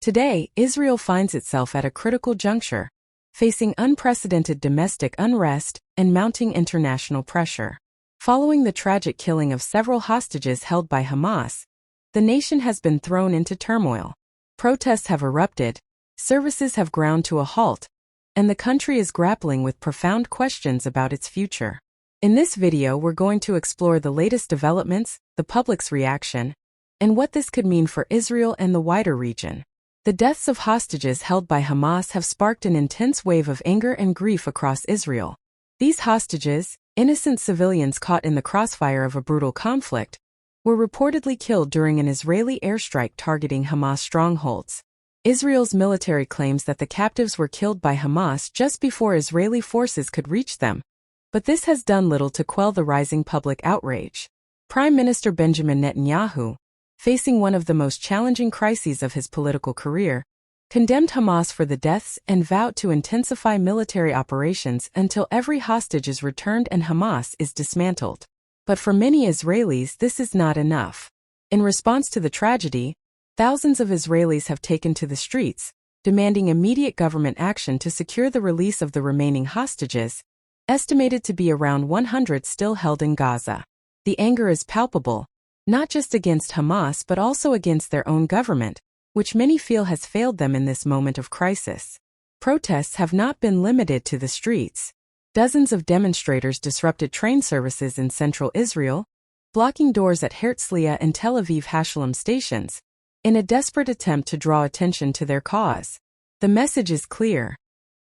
Today, Israel finds itself at a critical juncture, facing unprecedented domestic unrest and mounting international pressure. Following the tragic killing of several hostages held by Hamas, the nation has been thrown into turmoil. Protests have erupted, services have ground to a halt, and the country is grappling with profound questions about its future. In this video, we're going to explore the latest developments, the public's reaction, and what this could mean for Israel and the wider region. The deaths of hostages held by Hamas have sparked an intense wave of anger and grief across Israel. These hostages, innocent civilians caught in the crossfire of a brutal conflict, were reportedly killed during an Israeli airstrike targeting Hamas strongholds. Israel's military claims that the captives were killed by Hamas just before Israeli forces could reach them, but this has done little to quell the rising public outrage. Prime Minister Benjamin Netanyahu, facing one of the most challenging crises of his political career, condemned Hamas for the deaths and vowed to intensify military operations until every hostage is returned and Hamas is dismantled. But for many Israelis, this is not enough. In response to the tragedy, thousands of Israelis have taken to the streets, demanding immediate government action to secure the release of the remaining hostages, estimated to be around 100 still held in Gaza. The anger is palpable, not just against Hamas but also against their own government, which many feel has failed them in this moment of crisis. Protests have not been limited to the streets. Dozens of demonstrators disrupted train services in central Israel, blocking doors at Herzliya and Tel Aviv Hashalom stations, in a desperate attempt to draw attention to their cause. The message is clear.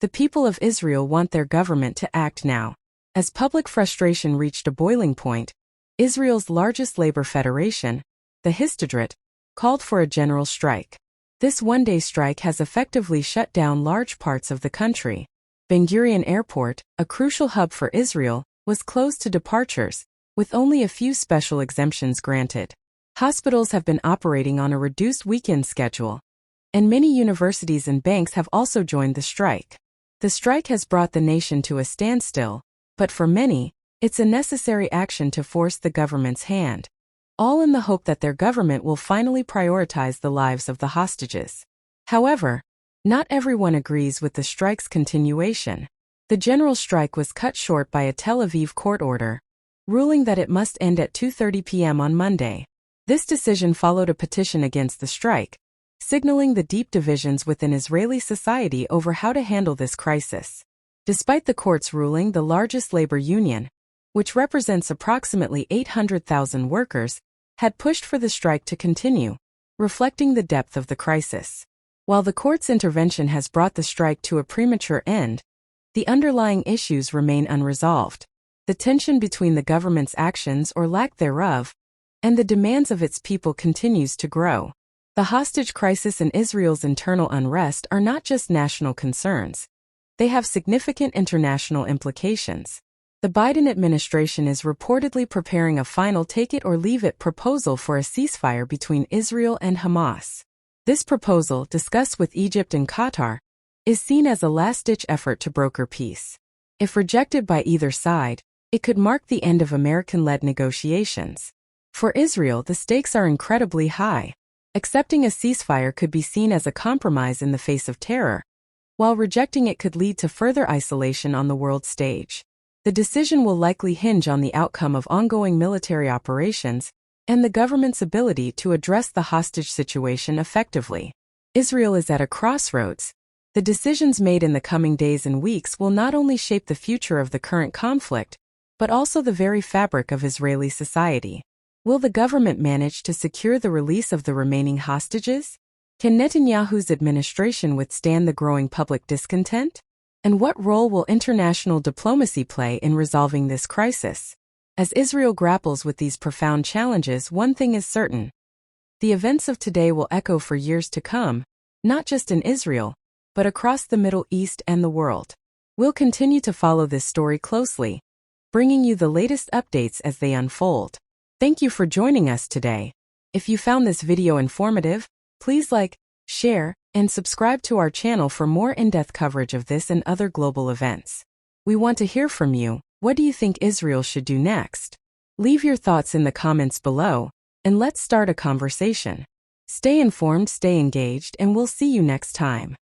The people of Israel want their government to act now. As public frustration reached a boiling point, Israel's largest labor federation, the Histadrut, called for a general strike. This one-day strike has effectively shut down large parts of the country. Ben Gurion Airport, a crucial hub for Israel, was closed to departures, with only a few special exemptions granted. Hospitals have been operating on a reduced weekend schedule, and many universities and banks have also joined the strike. The strike has brought the nation to a standstill, but for many, it's a necessary action to force the government's hand, all in the hope that their government will finally prioritize the lives of the hostages. However, not everyone agrees with the strike's continuation. The general strike was cut short by a Tel Aviv court order, ruling that it must end at 2:30 p.m. on Monday. This decision followed a petition against the strike, signaling the deep divisions within Israeli society over how to handle this crisis. Despite the court's ruling, the largest labor union, which represents approximately 800,000 workers, had pushed for the strike to continue, reflecting the depth of the crisis. While the court's intervention has brought the strike to a premature end, the underlying issues remain unresolved. The tension between the government's actions or lack thereof and the demands of its people continues to grow. The hostage crisis and Israel's internal unrest are not just national concerns. They have significant international implications. The Biden administration is reportedly preparing a final take-it-or-leave-it proposal for a ceasefire between Israel and Hamas. This proposal, discussed with Egypt and Qatar, is seen as a last-ditch effort to broker peace. If rejected by either side, it could mark the end of American-led negotiations. For Israel, the stakes are incredibly high. Accepting a ceasefire could be seen as a compromise in the face of terror, while rejecting it could lead to further isolation on the world stage. The decision will likely hinge on the outcome of ongoing military operations and the government's ability to address the hostage situation effectively. Israel is at a crossroads. The decisions made in the coming days and weeks will not only shape the future of the current conflict, but also the very fabric of Israeli society. Will the government manage to secure the release of the remaining hostages? Can Netanyahu's administration withstand the growing public discontent? And what role will international diplomacy play in resolving this crisis? As Israel grapples with these profound challenges, one thing is certain. The events of today will echo for years to come, not just in Israel, but across the Middle East and the world. We'll continue to follow this story closely, bringing you the latest updates as they unfold. Thank you for joining us today. If you found this video informative, please like, share, and subscribe to our channel for more in-depth coverage of this and other global events. We want to hear from you. What do you think Israel should do next? Leave your thoughts in the comments below, and let's start a conversation. Stay informed, stay engaged, and we'll see you next time.